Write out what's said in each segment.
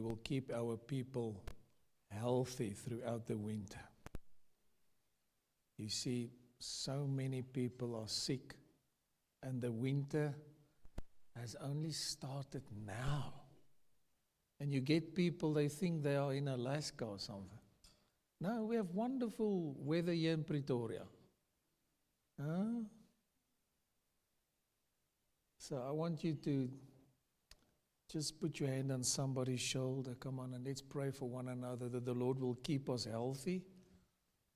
will keep our people healthy throughout the winter. You see, so many people are sick, and the winter has only started now. And you get people, they think they are in Alaska or something. No, we have wonderful weather here in Pretoria. Huh? So I want you to just put your hand on somebody's shoulder. Come on, and let's pray for one another that the Lord will keep us healthy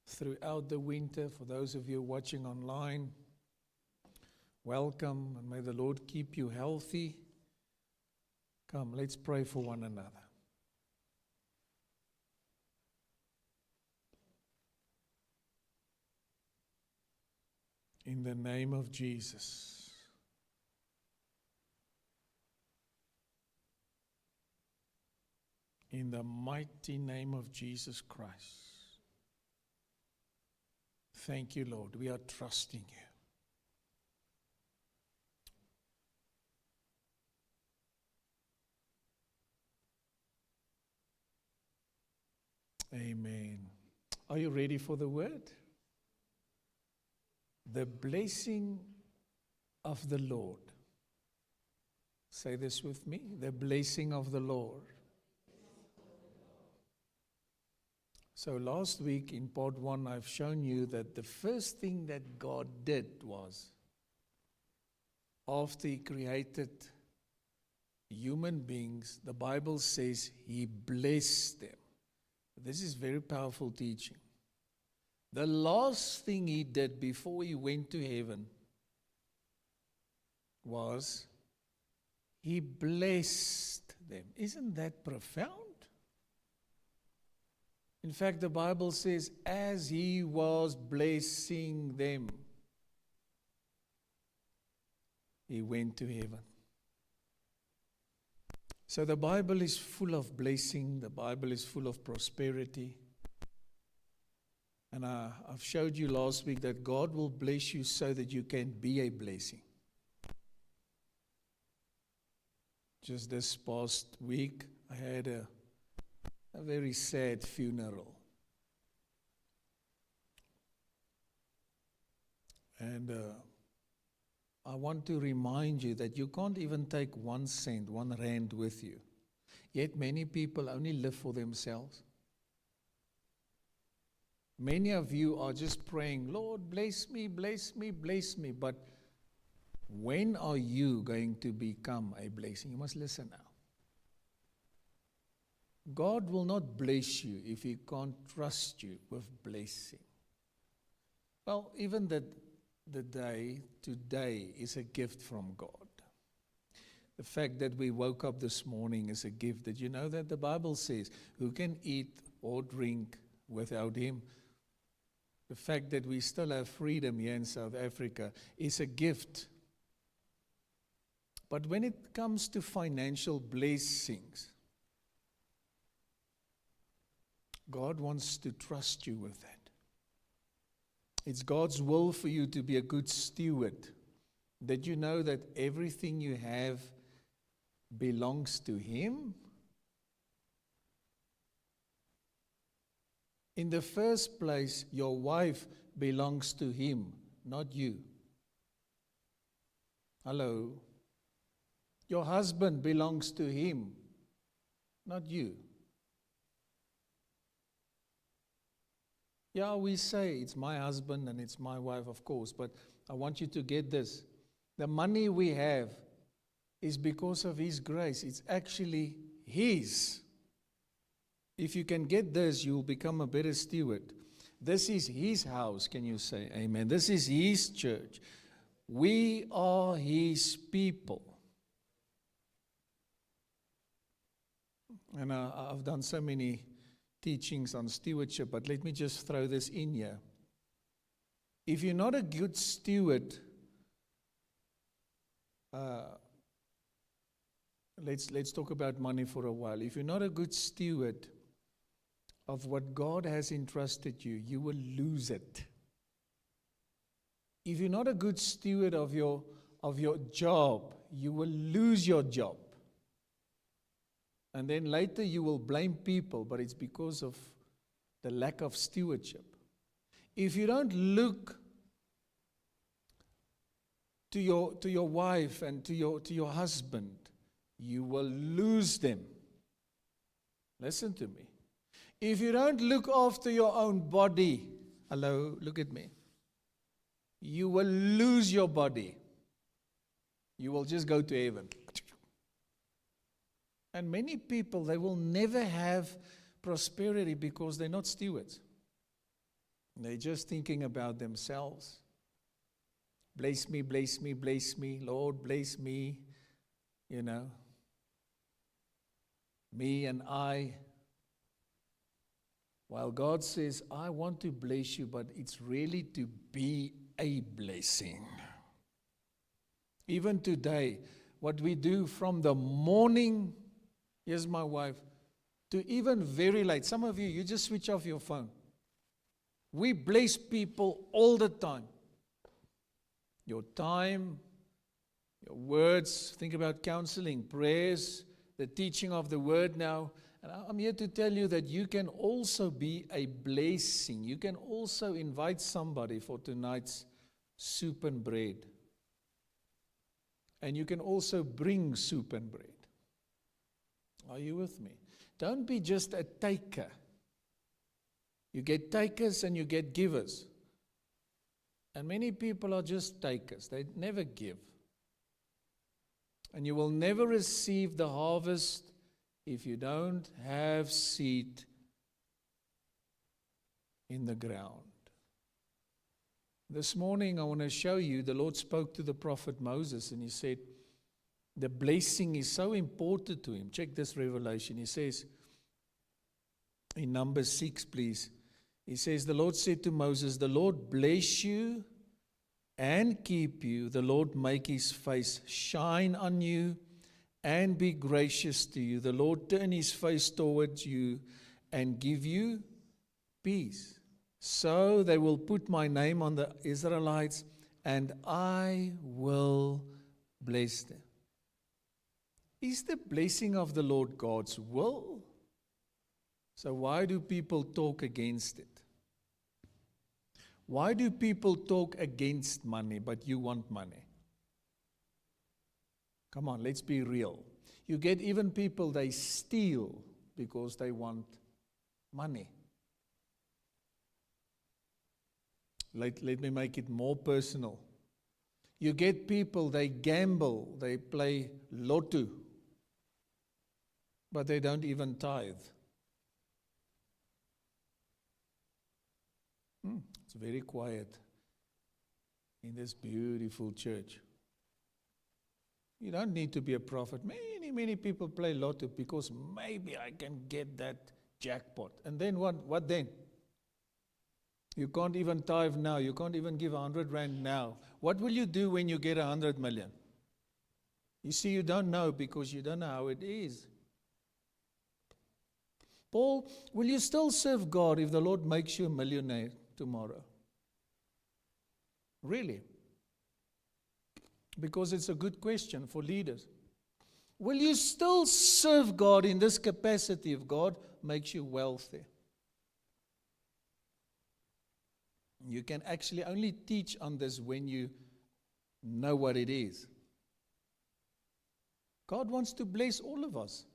throughout the winter. For those of you watching online, welcome, and may the Lord keep you healthy. Come, let's pray for one another. In the name of Jesus. In the mighty name of Jesus Christ. Thank you, Lord. We are trusting you. Amen. Are you ready for the word? The blessing of the Lord. Say this with me. The blessing of the Lord. So last week in part 1, I've shown you that the first thing that God did was, after He created human beings, the Bible says He blessed them. This is very powerful teaching. The last thing He did before He went to heaven was He blessed them. Isn't that profound? In fact, the Bible says, as He was blessing them, He went to heaven. So the Bible is full of blessing. The Bible is full of prosperity. And I've showed you last week that God will bless you so that you can be a blessing. Just this past week, I had a very sad funeral. And I want to remind you that you can't even take 1 cent, 1 rand with you. Yet many people only live for themselves. Many of you are just praying, Lord, bless me, bless me, bless me. But when are you going to become a blessing? You must listen now. God will not bless you if He can't trust you with blessing. Well, even the day today is a gift from God. The fact that we woke up this morning is a gift. Did you know that the Bible says, who can eat or drink without Him? The fact that we still have freedom here in South Africa is a gift. But when it comes to financial blessings, God wants to trust you with that. It's God's will for you to be a good steward. That you know that everything you have belongs to Him. In the first place, your wife belongs to Him, not you. Hello? Your husband belongs to Him, not you. Yeah, we say it's my husband and it's my wife, of course, but I want you to get this. The money we have is because of His grace. It's actually His. If you can get this, you will become a better steward. This is His house, can you say amen? This is His church. We are His people. And I've done so many teachings on stewardship, but let me just throw this in here. If you're not a good steward, let's talk about money for a while. If you're not a good steward of what God has entrusted you, you will lose it. If you're not a good steward of your job, you will lose your job. And then later you will blame people, but it's because of the lack of stewardship. If you don't look to your wife and to your husband, you will lose them. Listen to me. If you don't look after your own body, hello, look at me, you will lose your body. You will just go to heaven. And many people, they will never have prosperity because they're not stewards. They're just thinking about themselves. Bless me, bless me, bless me. Lord, bless me. You know. Me and I. While God says, I want to bless you, but it's really to be a blessing. Even today, what we do from the morning, here's my wife, to even very late. Some of you just switch off your phone. We bless people all the time. Your time, your words, think about counseling, prayers, the teaching of the word now. And I'm here to tell you that you can also be a blessing. You can also invite somebody for tonight's soup and bread. And you can also bring soup and bread. Are you with me? Don't be just a taker. You get takers and you get givers. And many people are just takers. They never give. And you will never receive the harvest if you don't have seed in the ground. This morning I want to show you, the Lord spoke to the prophet Moses and he said, the blessing is so important to him. Check this revelation. He says, in Numbers 6, please. He says, the Lord said to Moses, the Lord bless you and keep you. The Lord make his face shine on you and be gracious to you. The Lord turn his face towards you and give you peace. So they will put my name on the Israelites and I will bless them. Is the blessing of the Lord God's will? So why do people talk against it? Why do people talk against money, but you want money? Come on, let's be real. You get even people, they steal because they want money. Let me make it more personal. You get people, they gamble, they play lotto, but they don't even tithe. It's very quiet in this beautiful church. You don't need to be a prophet. Many people play lotto because maybe I can get that jackpot. And then what? What then? You can't even tithe now. You can't even give 100 rand now. What will you do when you get 100 million? You see, you don't know because you don't know how it is. Paul, will you still serve God if the Lord makes you a millionaire tomorrow? Really? Because it's a good question for leaders. Will you still serve God in this capacity if God makes you wealthy? You can actually only teach on this when you know what it is. God wants to bless all of us.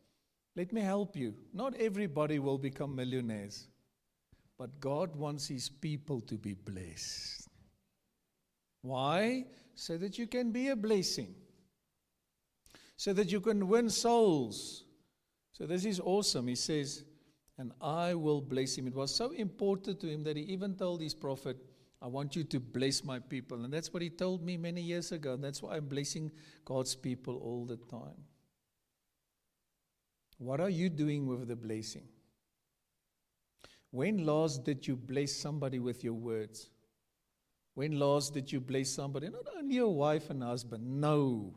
Let me help you. Not everybody will become millionaires, but God wants his people to be blessed. Why? So that you can be a blessing. So that you can win souls. So this is awesome. He says, and I will bless him. It was so important to him that he even told his prophet, I want you to bless my people. And that's what he told me many years ago. And that's why I'm blessing God's people all the time. What are you doing with the blessing? When last did you bless somebody with your words? When last did you bless somebody? Not only your wife and husband, no.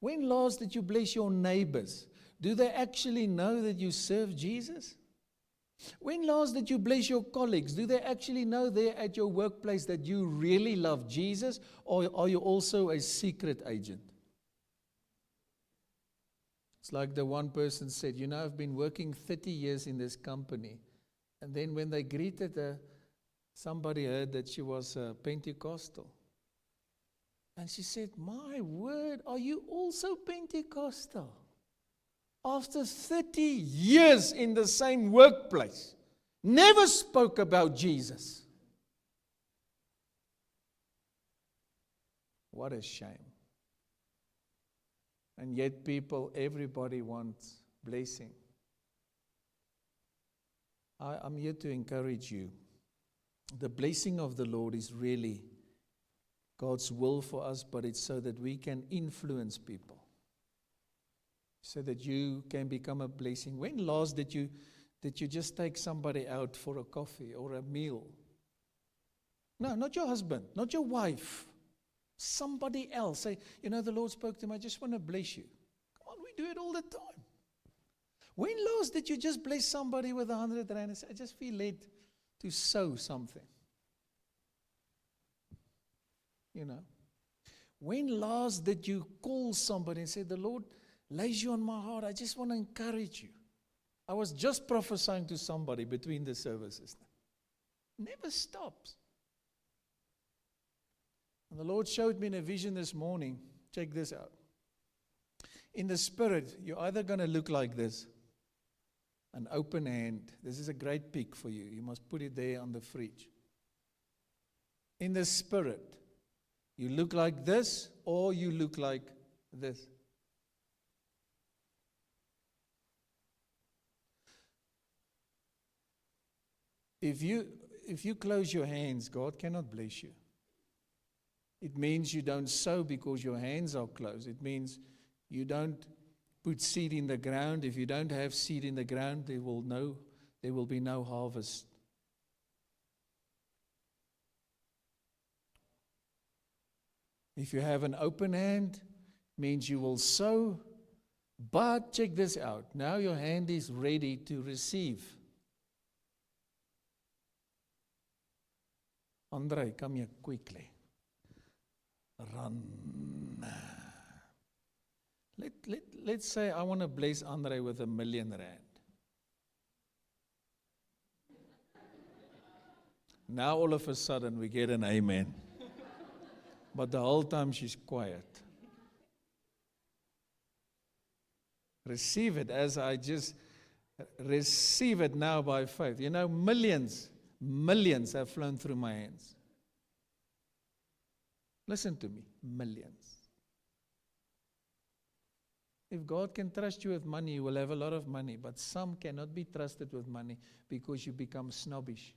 When last did you bless your neighbors? Do they actually know that you serve Jesus? When last did you bless your colleagues? Do they actually know there at your workplace that you really love Jesus? Or are you also a secret agent? It's like the one person said, I've been working 30 years in this company. And then when they greeted her, somebody heard that she was Pentecostal. And she said, my word, are you also Pentecostal? After 30 years in the same workplace, never spoke about Jesus. What a shame. And yet everybody wants blessing. I'm here to encourage you. The blessing of the Lord is really God's will for us, but it's so that we can influence people. So that you can become a blessing. When last did you just take somebody out for a coffee or a meal? No, not your husband, not your wife. Somebody else. Say, the Lord spoke to me, I just want to bless you. Come on, we do it all the time. When last did you just bless somebody with 100 rand and say, I just feel led to sow something? When last did you call somebody and say, the Lord lays you on my heart, I just want to encourage you. I was just prophesying to somebody between the services. Never stops. And the Lord showed me in a vision this morning. Check this out. In the spirit, you're either going to look like this, an open hand. This is a great pic for you. You must put it there on the fridge. In the spirit, you look like this or you look like this. If you close your hands, God cannot bless you. It means you don't sow because your hands are closed. It means you don't put seed in the ground. If you don't have seed in the ground, there will be no harvest. If you have an open hand, it means you will sow. But check this out. Now your hand is ready to receive. Andre, come here quickly. Run. Let's say I want to bless Andre with R1 million. Now all of a sudden we get an amen. But the whole time she's quiet. Receive it as I just receive it now by faith. Millions have flown through my hands. Listen to me, millions. If God can trust you with money, you will have a lot of money. But some cannot be trusted with money because you become snobbish.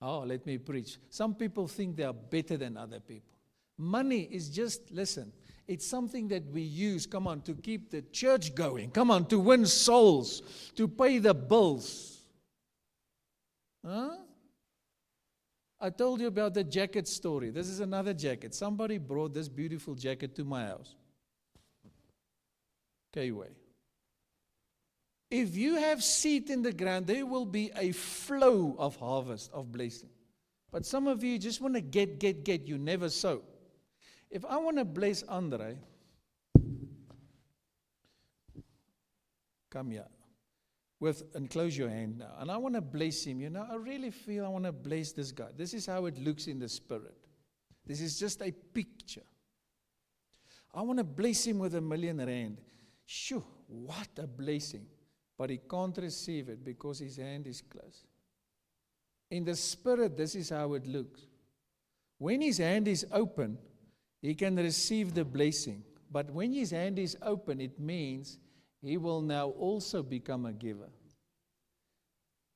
Oh, let me preach. Some people think they are better than other people. Money is just, listen, it's something that we use, to keep the church going. To win souls, to pay the bills. I told you about the jacket story. This is another jacket. Somebody brought this beautiful jacket to my house. K-Way. If you have seed in the ground, there will be a flow of harvest, of blessing. But some of you just want to get. You never sow. If I want to bless Andre, come here. And close your hand now. And I want to bless him. I really feel I want to bless this guy. This is how it looks in the spirit. This is just a picture. I want to bless him with R1 million. Shoo, what a blessing. But he can't receive it because his hand is closed. In the spirit, this is how it looks. When his hand is open, he can receive the blessing. But when his hand is open, it means he will now also become a giver.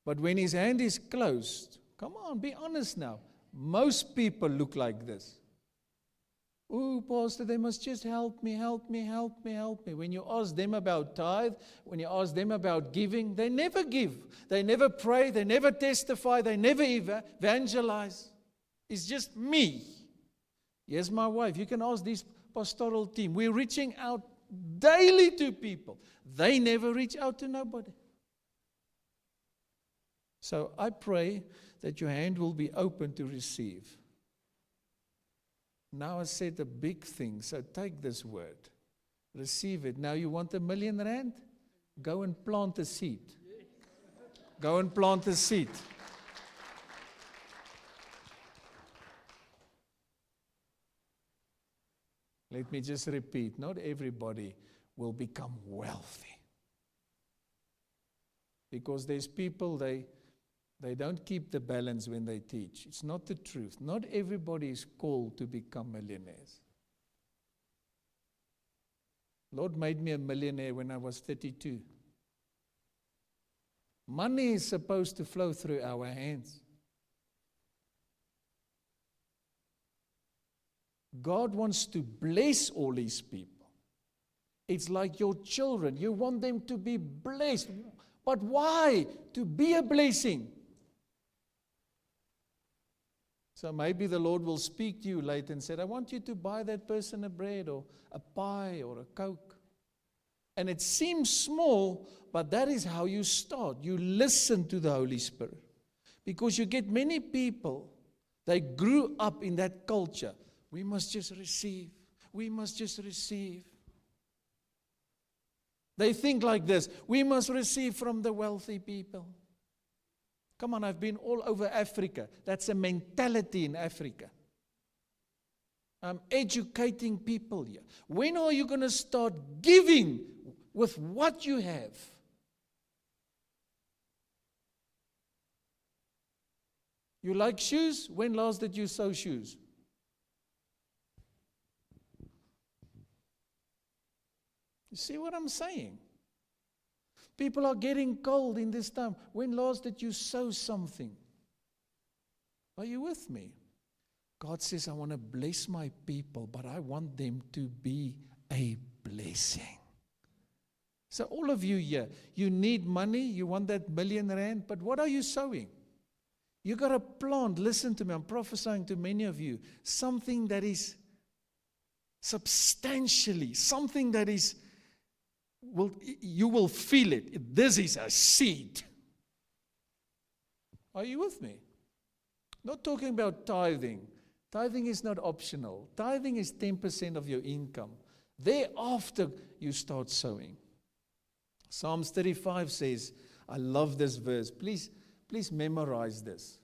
But when his hand is closed, come on, be honest now. Most people look like this. Oh, Pastor, they must just help me. When you ask them about tithe, when you ask them about giving, they never give. They never pray. They never testify. They never evangelize. It's just me. Here's my wife. You can ask this pastoral team. We're reaching out daily to people. They never reach out to nobody. So I pray that your hand will be open to receive. Now I said a big thing, so take this word. Receive it. Now you want R1 million? Go and plant a seed. Go and plant a seed. Let me just repeat, not everybody will become wealthy. Because there's people, they don't keep the balance when they teach. It's not the truth. Not everybody is called to become millionaires. Lord made me a millionaire when I was 32. Money is supposed to flow through our hands. God wants to bless all His people. It's like your children. You want them to be blessed. But why? To be a blessing. So maybe the Lord will speak to you later and say, I want you to buy that person a bread or a pie or a Coke. And it seems small, but that is how you start. You listen to the Holy Spirit. Because you get many people, they grew up in that culture. We must just receive. We must just receive. They think like this. We must receive from the wealthy people. Come on, I've been all over Africa. That's a mentality in Africa. I'm educating people here. When are you going to start giving with what you have? You like shoes? When last did you sew shoes? You see what I'm saying? People are getting cold in this time. When last did you sow something? Are you with me? God says, I want to bless my people, but I want them to be a blessing. So all of you here, you need money, you want that R1 million, but what are you sowing? You got to plant, listen to me, I'm prophesying to many of you, something that is substantially, something that is, you will feel it. This is a seed. Are you with me? Not talking about tithing. Tithing is not optional. Tithing is 10% of your income. Thereafter, you start sowing. Psalms 35 says, I love this verse. Please memorize this.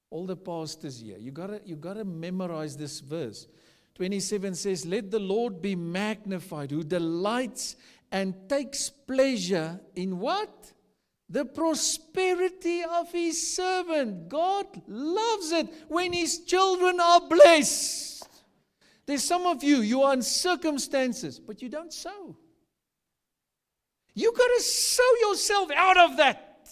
All the pastors here, you gotta memorize this verse. 27 says, let the Lord be magnified, who delights and takes pleasure in what? The prosperity of His servant. God loves it when His children are blessed. There's some of you, you are in circumstances, but you don't sow. You got to sow yourself out of that.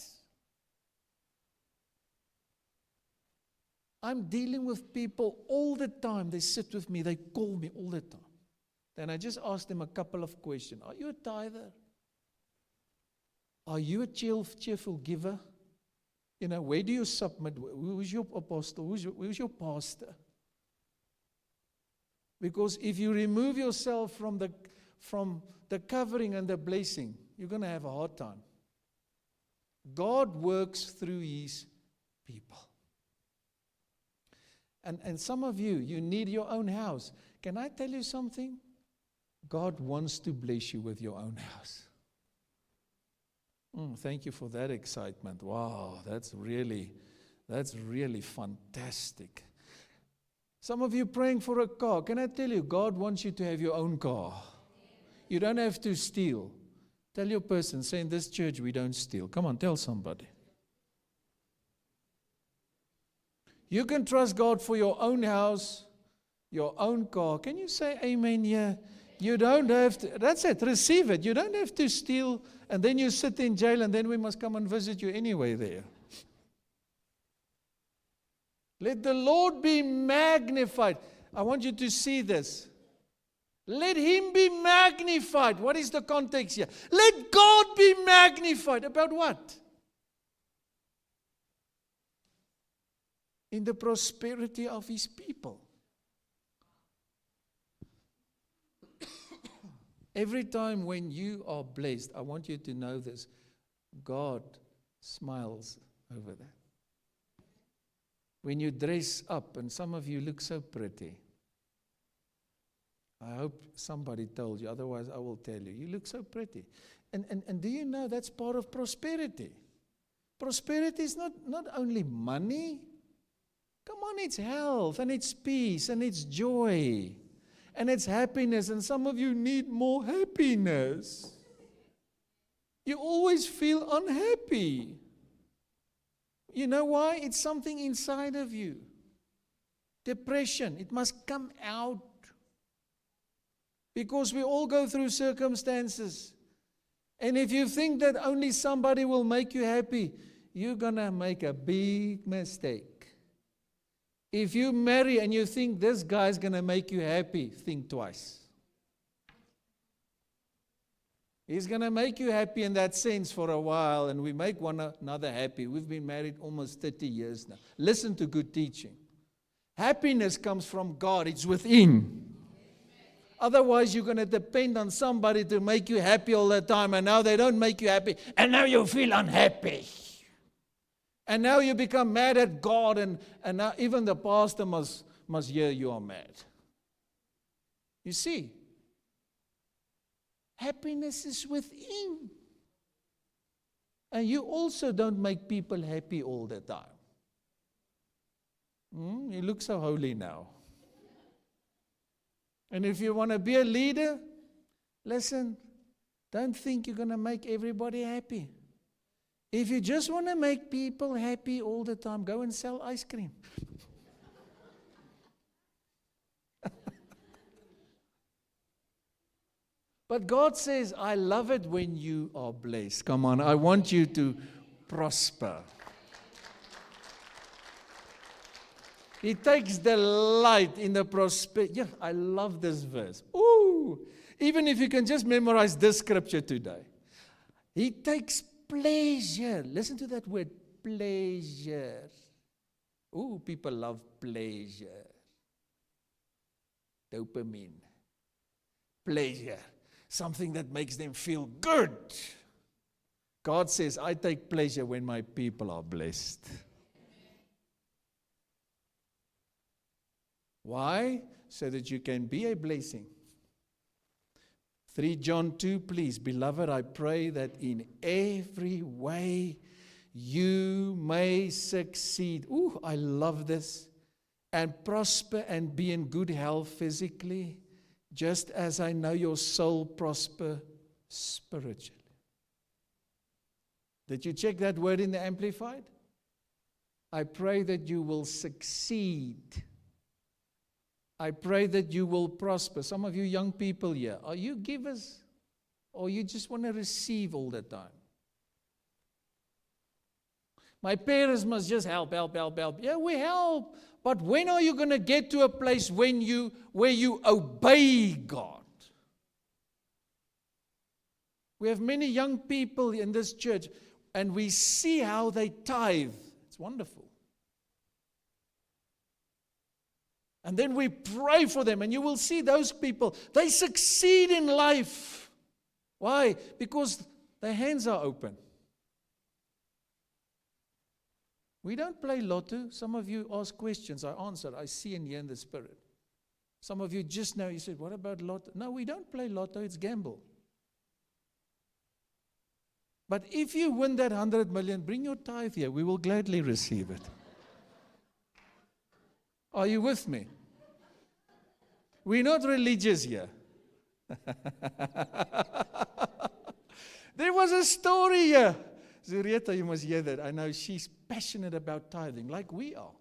I'm dealing with people all the time. They sit with me, they call me all the time. Then I just ask them a couple of questions. Are you a tither? Are you a cheerful giver? You know, where do you submit? Who's your apostle? Who's your pastor? Because if you remove yourself from the covering and the blessing, you're going to have a hard time. God works through His people. And some of you, you need your own house. Can I tell you something? God wants to bless you with your own house. Thank you for that excitement. Wow, that's really fantastic. Some of you praying for a car. Can I tell you, God wants you to have your own car. You don't have to steal. Tell your person, say, in this church we don't steal. Come on, tell somebody. You can trust God for your own house, your own car. Can you say amen here? You don't have to, that's it, receive it. You don't have to steal, and then you sit in jail, and then we must come and visit you anyway there. Let the Lord be magnified. I want you to see this. Let Him be magnified. What is the context here? Let God be magnified. About what? In the prosperity of His people. Every time when you are blessed, I want you to know this, God smiles over that. When you dress up, and some of you look so pretty. I hope somebody told you, otherwise I will tell you. You look so pretty. And do you know that's part of prosperity? Prosperity is not only money. Come on, it's health, and it's peace, and it's joy, and it's happiness. And some of you need more happiness. You always feel unhappy. You know why? It's something inside of you. Depression, it must come out. Because we all go through circumstances. And if you think that only somebody will make you happy, you're going to make a big mistake. If you marry and you think this guy's going to make you happy, think twice. He's going to make you happy in that sense for a while, and we make one another happy. We've been married almost 30 years now. Listen to good teaching. Happiness comes from God. It's within. Otherwise, you're going to depend on somebody to make you happy all the time, and now they don't make you happy, and now you feel unhappy. And now you become mad at God, and now even the pastor must hear you are mad. You see, happiness is within. And you also don't make people happy all the time. You look so holy now. And if you want to be a leader, listen, don't think you're going to make everybody happy. If you just want to make people happy all the time, go and sell ice cream. But God says, I love it when you are blessed. Come on, I want you to prosper. He takes delight in the prosperity. Yeah, I love this verse. Ooh, even if you can just memorize this scripture today. He takes pleasure. Listen to that word, pleasure. Ooh, people love pleasure. Dopamine. Pleasure. Something that makes them feel good. God says, I take pleasure when my people are blessed. Why? So that you can be a blessing. 3 John 2, please, beloved, I pray that in every way you may succeed. Ooh, I love this. And prosper and be in good health physically, just as I know your soul prosper spiritually. Did you check that word in the Amplified? I pray that you will succeed. I pray that you will prosper. Some of you young people here, are you givers? Or you just want to receive all the time? My parents must just help. Yeah, we help. But when are you going to get to a place where you obey God? We have many young people in this church, and we see how they tithe. It's wonderful. And then we pray for them, and you will see those people, they succeed in life. Why? Because their hands are open. We don't play lotto. Some of you ask questions. I answer. I see and hear in the spirit. Some of you just now, you said, what about lotto? No, we don't play lotto. It's gamble. But if you win that 100 million, bring your tithe here. We will gladly receive it. Are you with me? We're not religious here. There was a story here. Zurieta, you must hear that. I know she's passionate about tithing, like we are.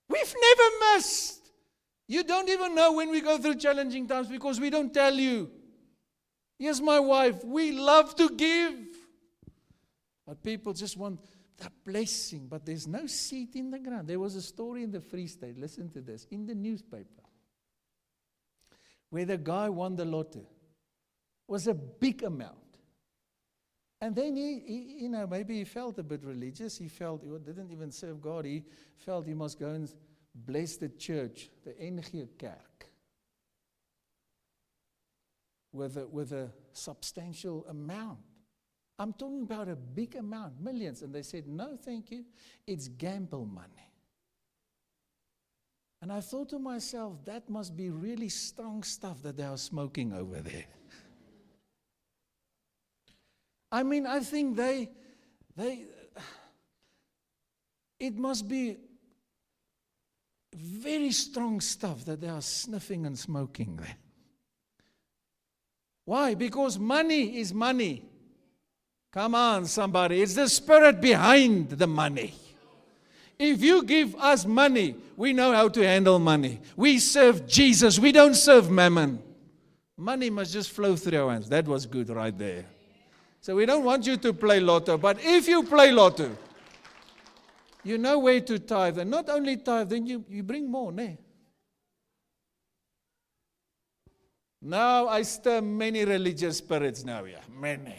We've never missed. You don't even know when we go through challenging times because we don't tell you. Here's my wife. We love to give. But people just want the blessing, but there's no seed in the ground. There was a story in the Free State, listen to this, in the newspaper, where the guy won the lotto. It was a big amount. And then he maybe he felt a bit religious. He felt he didn't even serve God. He felt he must go and bless the church, the NG Kerk, with a substantial amount. I'm talking about a big amount, millions. And they said, no, thank you. It's gamble money. And I thought to myself, that must be really strong stuff that they are smoking over there. I mean, I think it must be very strong stuff that they are sniffing and smoking there. Why? Because money is money. Come on, somebody. It's the spirit behind the money. If you give us money, we know how to handle money. We serve Jesus. We don't serve mammon. Money must just flow through our hands. That was good right there. So we don't want you to play lotto, but if you play lotto, you know where to tithe. And not only tithe, then you bring more, ne? Now I stir many religious spirits now, yeah. Many.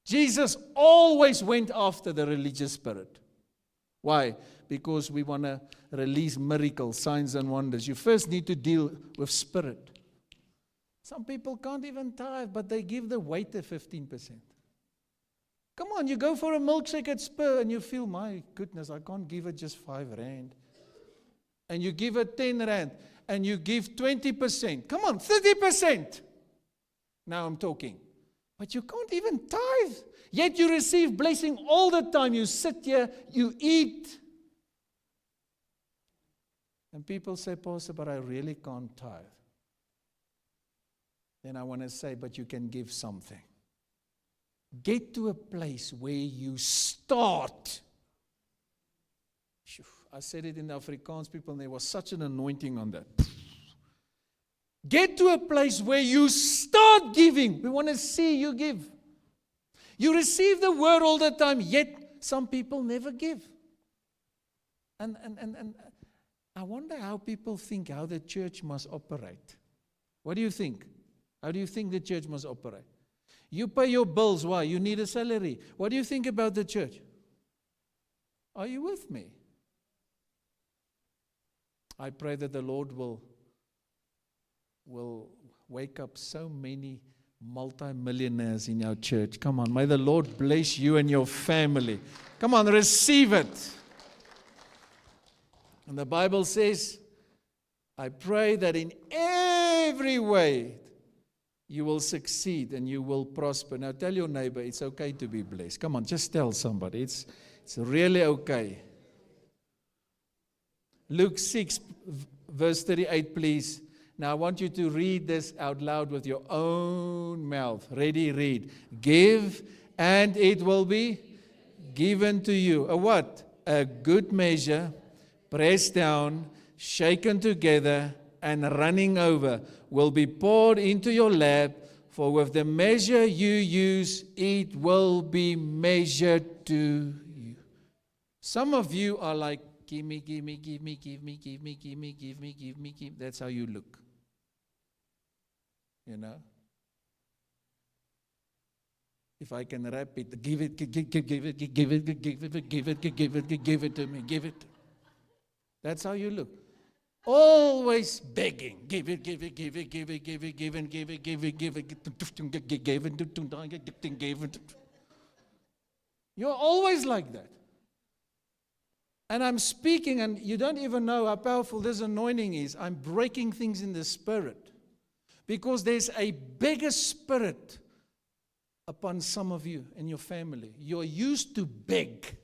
Jesus always went after the religious spirit. Why? Because we want to release miracles, signs and wonders. You first need to deal with spirit. Some people can't even tithe, but they give the waiter 15%. Come on, you go for a milkshake at Spur and you feel, my goodness, I can't give it just 5 rand. And you give it 10 rand and you give 20%. Come on, 30%. Now I'm talking. But you can't even tithe. Yet you receive blessing all the time. You sit here, you eat. And people say, Pastor, but I really can't tithe. Then I want to say, but you can give something. Get to a place where you start. I said it in the Afrikaans people, and there was such an anointing on that. Get to a place where you start giving. We want to see you give. You receive the word all the time, yet some people never give. And I wonder how people think how the church must operate. What do you think? How do you think the church must operate? You pay your bills. Why? You need a salary. What do you think about the church? Are you with me? I pray that the Lord will wake up so many multi-millionaires in our church. Come on, may the Lord bless you and your family. Come on, receive it. And the Bible says, I pray that in every way you will succeed and you will prosper. Now tell your neighbor, it's okay to be blessed. Come on, just tell somebody. It's really okay. Luke 6, verse 38, please. Now I want you to read this out loud with your own mouth. Ready, read. Give, and it will be given to you. A what? A good measure, pressed down, shaken together, and running over will be poured into your lap, for with the measure you use, it will be measured to you. Some of you are like, give me, give me, give me, give me, give me, give me, give me, give me, give me. That's how you look. You know? If I can rap it, give it, give it, give it, give it, give it, give it, give it to me, give it. That's how you look. Always begging. Give it, give it, give it, give it, give it, give it, give it, give it, give it, give it. You're always like that. And I'm speaking, and you don't even know how powerful this anointing is. I'm breaking things in the spirit. Because there's a bigger spirit upon some of you and your family. You're used to beg.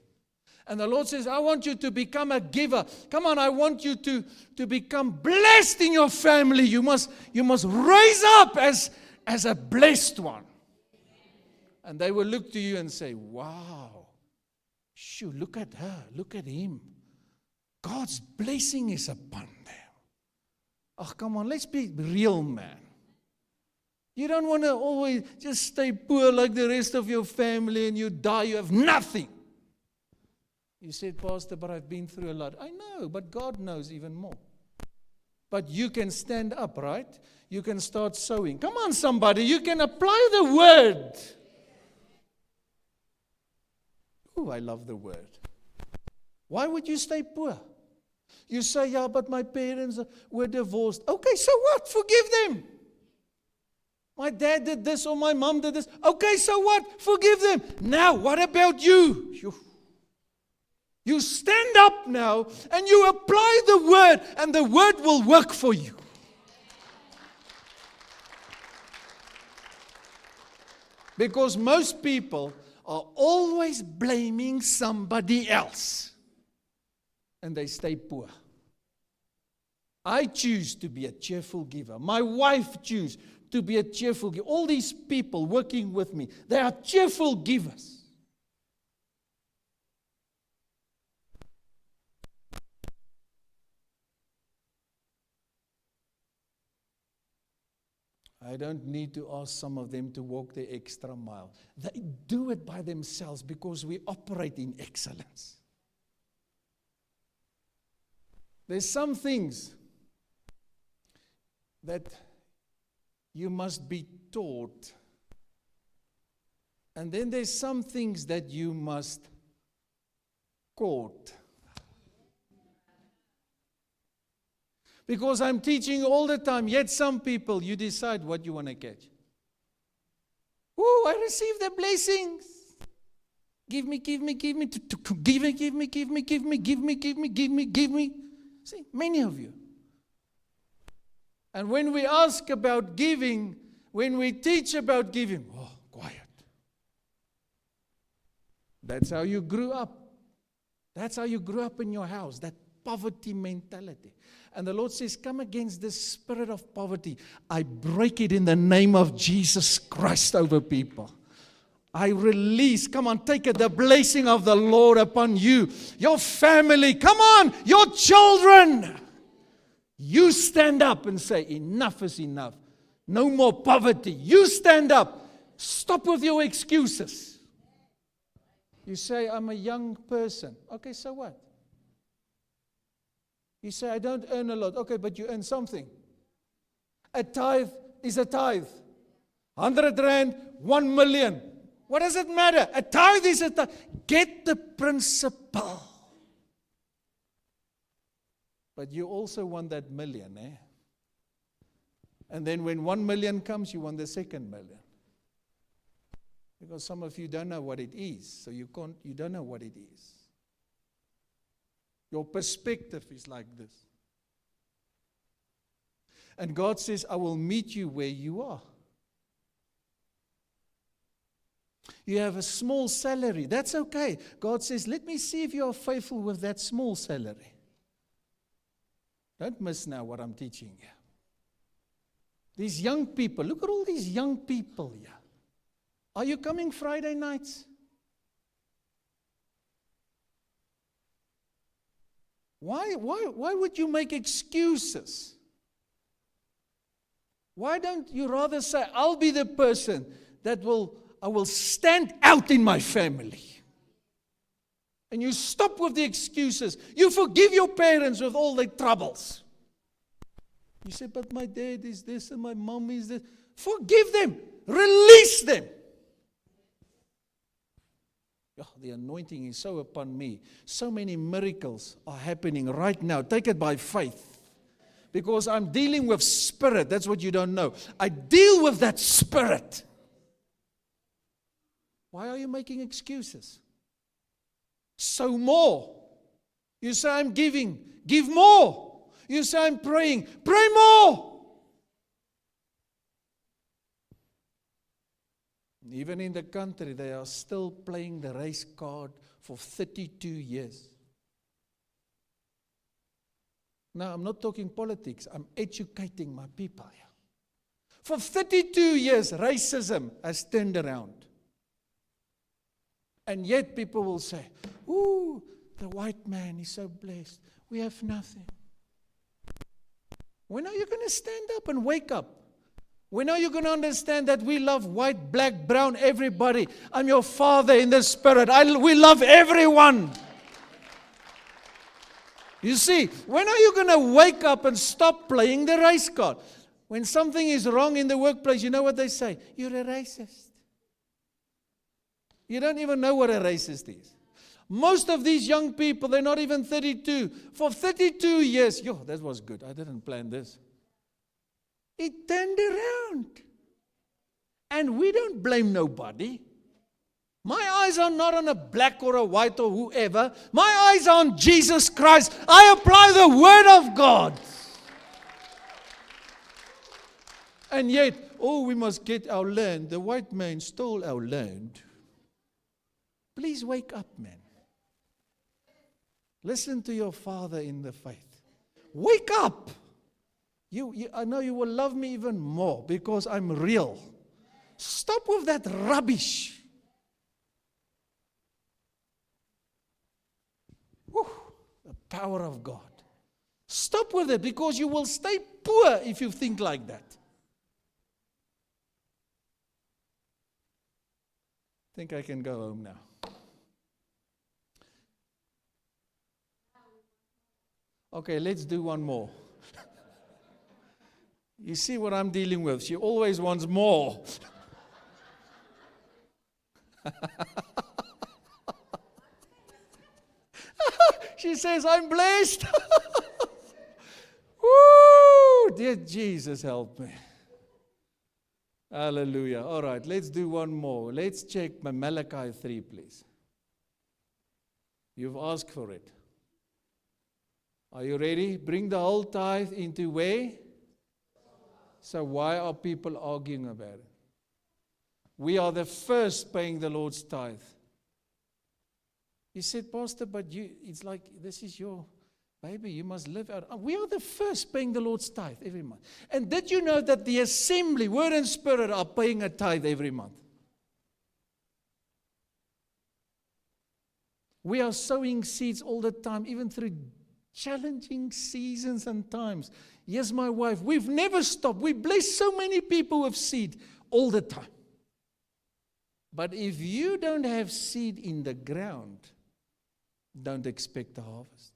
And the Lord says, I want you to become a giver. Come on, I want you to become blessed in your family. You must rise up as a blessed one. And they will look to you and say, wow, shoo, look at her, look at him. God's blessing is upon them. Oh, come on, let's be real, man. You don't want to always just stay poor like the rest of your family and you die, you have nothing. You said, Pastor, but I've been through a lot. I know, but God knows even more. But you can stand up, right? You can start sowing. Come on, somebody, you can apply the word. Oh, I love the word. Why would you stay poor? You say, yeah, but my parents were divorced. Okay, so what? Forgive them. My dad did this or my mom did this. Okay, so what? Forgive them. Now, what about you? You stand up now and you apply the word, and the word will work for you. Because most people are always blaming somebody else, and they stay poor. I choose to be a cheerful giver. My wife chooses to be a cheerful giver. All these people working with me, they are cheerful givers. I don't need to ask some of them to walk the extra mile. They do it by themselves because we operate in excellence. There's some things that you must be taught. And then there's some things that you must quote. Because I'm teaching all the time, yet some people, you decide what you want to catch. Oh, I receive the blessings. Give me. Give me. See, many of you. And when we ask about giving, when we teach about giving, oh, quiet. That's how you grew up. That's how you grew up in your house, that poverty mentality. And the Lord says, come against this spirit of poverty. I break it in the name of Jesus Christ over people. I release, come on, take it, the blessing of the Lord upon you, your family, come on, your children. You stand up and say, enough is enough. No more poverty. You stand up. Stop with your excuses. You say, I'm a young person. Okay, so what? You say, I don't earn a lot. Okay, but you earn something. A tithe is a tithe. 100 rand, 1 million. What does it matter? A tithe is a tithe. Get the principle. But you also want that million, eh? And then when 1 million comes, you want the 2nd million. Because some of you don't know what it is. So you don't know what it is. Your perspective is like this. And God says, I will meet you where you are. You have a small salary. That's okay. God says, let me see if you are faithful with that small salary. Don't miss now what I'm teaching you. These young people, look at all these young people here. Are you coming Friday nights? Why would you make excuses? Why don't you rather say, I'll be the person that I will stand out in my family. And you stop with the excuses. You forgive your parents with all their troubles. You say, but my dad is this and my mom is this. Forgive them. Release them. Oh, the anointing is so upon me. So many miracles are happening right now. Take it by faith. Because I'm dealing with spirit. That's what you don't know. I deal with that spirit. Why are you making excuses? Sow more. You say, I'm giving. Give more. You say, I'm praying. Pray more. Even in the country, they are still playing the race card for 32 years. Now, I'm not talking politics. I'm educating my people here. For 32 years, racism has turned around. And yet people will say, ooh, the white man is so blessed. We have nothing. When are you going to stand up and wake up? When are you going to understand that we love white, black, brown, everybody? I'm your father in the spirit. We love everyone. You see, when are you going to wake up and stop playing the race card? When something is wrong in the workplace, you know what they say? You're a racist. You don't even know what a racist is. Most of these young people, they're not even 32. For 32 years, that was good. I didn't plan this. It turned around. And we don't blame nobody. My eyes are not on a black or a white or whoever. My eyes are on Jesus Christ. I apply the Word of God. And yet, oh, we must get our land. The white man stole our land. Please wake up, man. Listen to your father in the faith. Wake up. I know you will love me even more because I'm real. Stop with that rubbish. Whew, the power of God. Stop with it because you will stay poor if you think like that. I think I can go home now. Okay, let's do one more. You see what I'm dealing with? She always wants more. She says, I'm blessed. Woo! Dear Jesus, help me. Hallelujah. All right, let's do one more. Let's check Malachi 3, please. You've asked for it. Are you ready? Bring the whole tithe into where? So why are people arguing about it? We are the first paying the Lord's tithe. You said, Pastor, but it's like this is your baby, you must live out. We are the first paying the Lord's tithe every month. And did you know that the assembly, Word and Spirit, are paying a tithe every month? We are sowing seeds all the time, even through challenging seasons and times. Yes, my wife, we've never stopped. We bless so many people with seed all the time. But if you don't have seed in the ground, don't expect a harvest.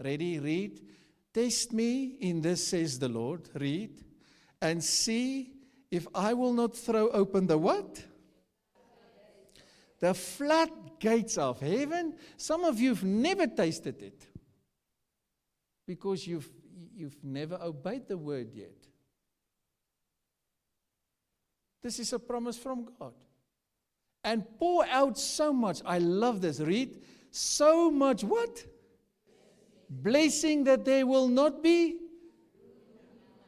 Ready? Read. Test me in this, says the Lord. Read. And see if I will not throw open the what? The floodgates of heaven. Some of you have never tasted it because you've never obeyed the word yet. This is a promise from God. And pour out so much. I love this. Read. So much what? Blessing that there will not be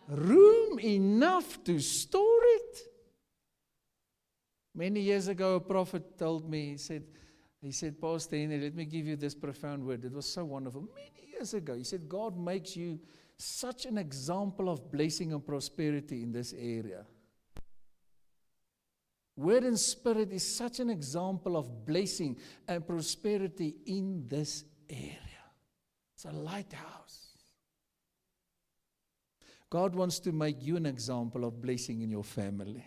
room enough to store it. Many years ago, a prophet told me, he said, Pastor Henry, let me give you this profound word. It was so wonderful. Many years ago, he said, God makes you such an example of blessing and prosperity in this area. Word and Spirit is such an example of blessing and prosperity in this area. It's a lighthouse. God wants to make you an example of blessing in your family.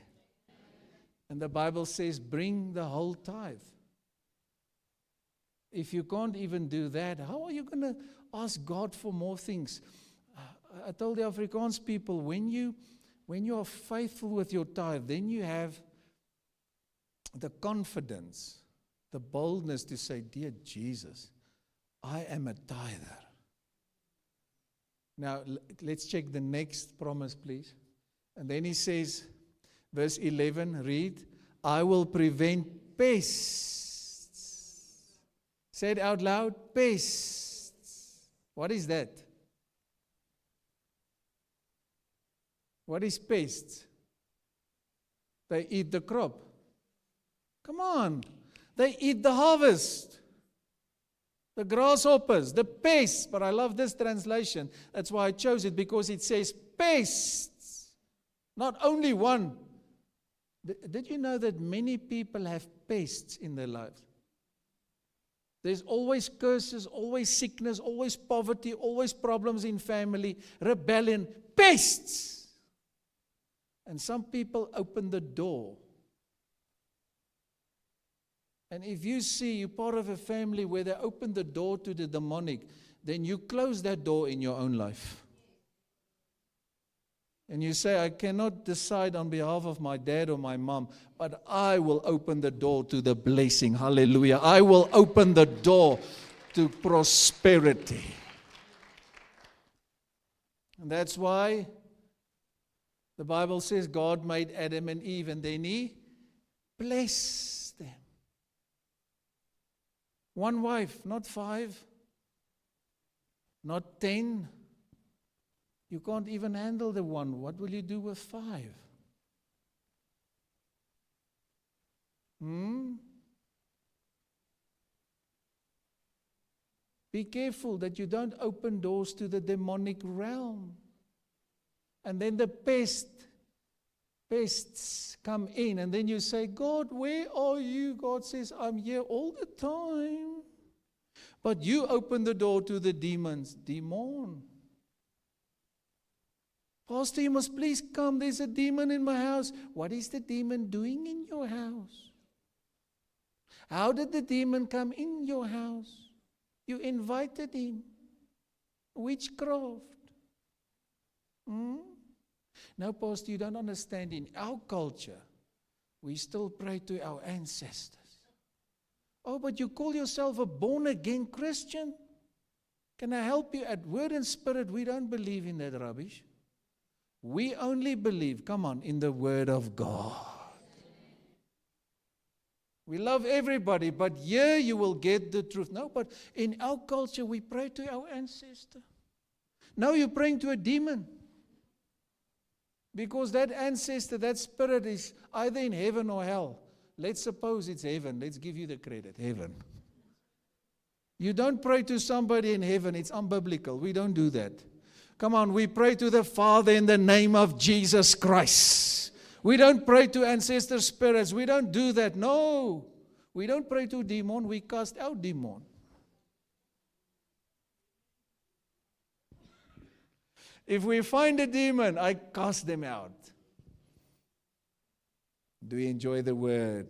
And the Bible says, bring the whole tithe. If you can't even do that, how are you going to ask God for more things? I told the Afrikaans people, when you are faithful with your tithe, then you have the confidence, the boldness to say, dear Jesus, I am a tither. Now, let's check the next promise, please. And then he says, verse 11, read, I will prevent pests. Say it out loud, pests. What is that? What is pests? They eat the crop. Come on. They eat the harvest. The grasshoppers, the pests. But I love this translation. That's why I chose it, because it says pests. Not only one. Did you know that many people have pests in their lives? There's always curses, always sickness, always poverty, always problems in family, rebellion, pests. And some people open the door. And if you see you're part of a family where they open the door to the demonic, then you close that door in your own life. And you say, I cannot decide on behalf of my dad or my mom, but I will open the door to the blessing. Hallelujah. I will open the door to prosperity. And that's why the Bible says God made Adam and Eve, and then He blessed One wife, not 5, not 10. You can't even handle the one. What will you do with 5? Be careful that you don't open doors to the demonic realm. And then the pests come in, and then you say, God, where are you? God says, I'm here all the time. But you open the door to the demons. Demon. Pastor, you must please come. There's a demon in my house. What is the demon doing in your house? How did the demon come in your house? You invited him. Witchcraft. Now, Pastor, you don't understand. In our culture, we still pray to our ancestors. Oh, but you call yourself a born-again Christian? Can I help you? At Word and Spirit, we don't believe in that rubbish. We only believe, come on, in the Word of God. We love everybody, but here you will get the truth. No, but in our culture, we pray to our ancestor. Now you're praying to a demon. Because that ancestor, that spirit is either in heaven or hell. Let's suppose it's heaven. Let's give you the credit. Heaven. You don't pray to somebody in heaven. It's unbiblical. We don't do that. Come on, we pray to the Father in the name of Jesus Christ. We don't pray to ancestor spirits. We don't do that. No. We don't pray to demon. We cast out demon. If we find a demon, I cast them out. Do you enjoy the word?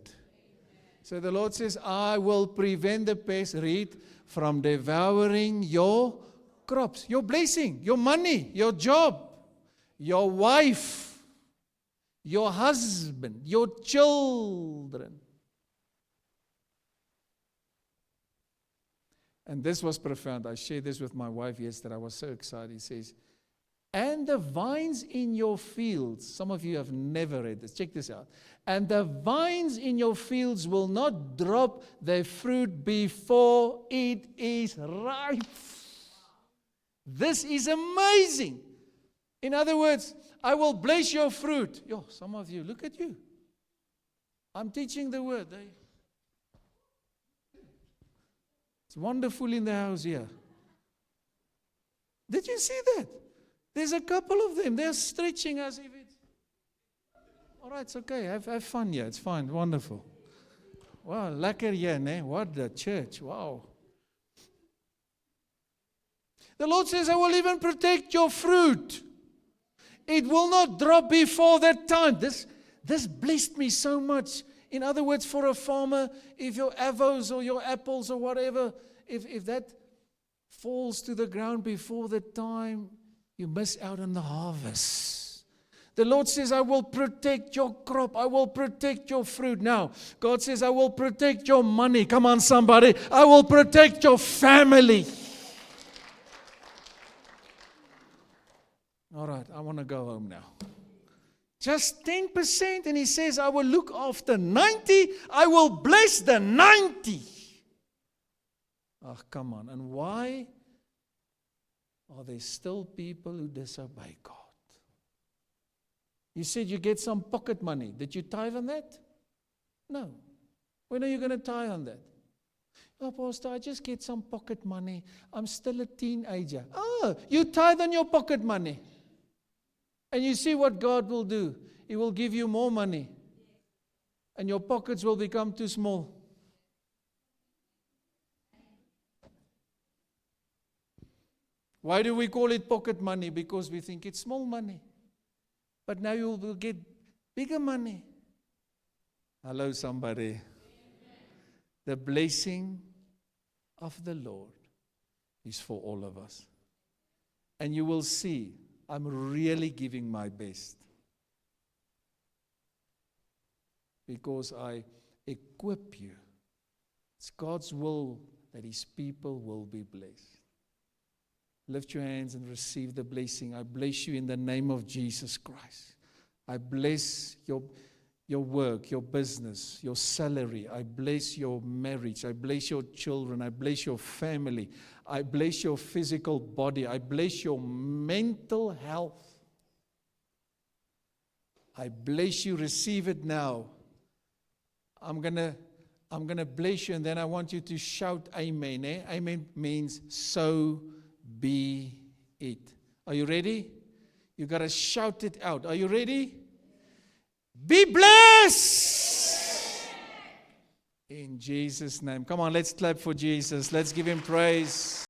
So the Lord says, I will prevent the pest, read, from devouring your crops, your blessing, your money, your job, your wife, your husband, your children. And this was profound. I shared this with my wife yesterday. I was so excited. He says, and the vines in your fields, some of you have never read this, check this out. And the vines in your fields will not drop their fruit before it is ripe. This is amazing. In other words, I will bless your fruit. Yo, some of you, look at you. I'm teaching the word. It's wonderful in the house here. Did you see that? There's a couple of them. They're stretching as if it's... All right, it's okay. Have fun here. It's fine. Wonderful. Wow, lekker hier, ne? What a church. Wow. The Lord says, I will even protect your fruit. It will not drop before that time. This blessed me so much. In other words, for a farmer, if your avos or your apples or whatever, if that falls to the ground before the time, you miss out on the harvest. The Lord says, I will protect your crop. I will protect your fruit. Now, God says, I will protect your money. Come on, somebody. I will protect your family. All right, I want to go home now. Just 10%, and He says, I will look after 90. I will bless the 90. Oh, come on. And why are there still people who disobey God? You said you get some pocket money. Did you tithe on that? No. When are you going to tithe on that? Oh, Pastor, I just get some pocket money. I'm still a teenager. Oh, you tithe on your pocket money. And you see what God will do. He will give you more money. And your pockets will become too small. Why do we call it pocket money? Because we think it's small money. But now you will get bigger money. Hello, somebody. The blessing of the Lord is for all of us. And you will see, I'm really giving my best. Because I equip you. It's God's will that His people will be blessed. Lift your hands and receive the blessing. I bless you in the name of Jesus Christ. I bless your work, your business, your salary. I bless your marriage. I bless your children. I bless your family. I bless your physical body. I bless your mental health. I bless you. Receive it now. I'm gonna bless you, and then I want you to shout amen. Amen means so be it. Are you ready? You got to shout it out. Are you ready? Be blessed! In Jesus' name. Come on, let's clap for Jesus. Let's give him praise.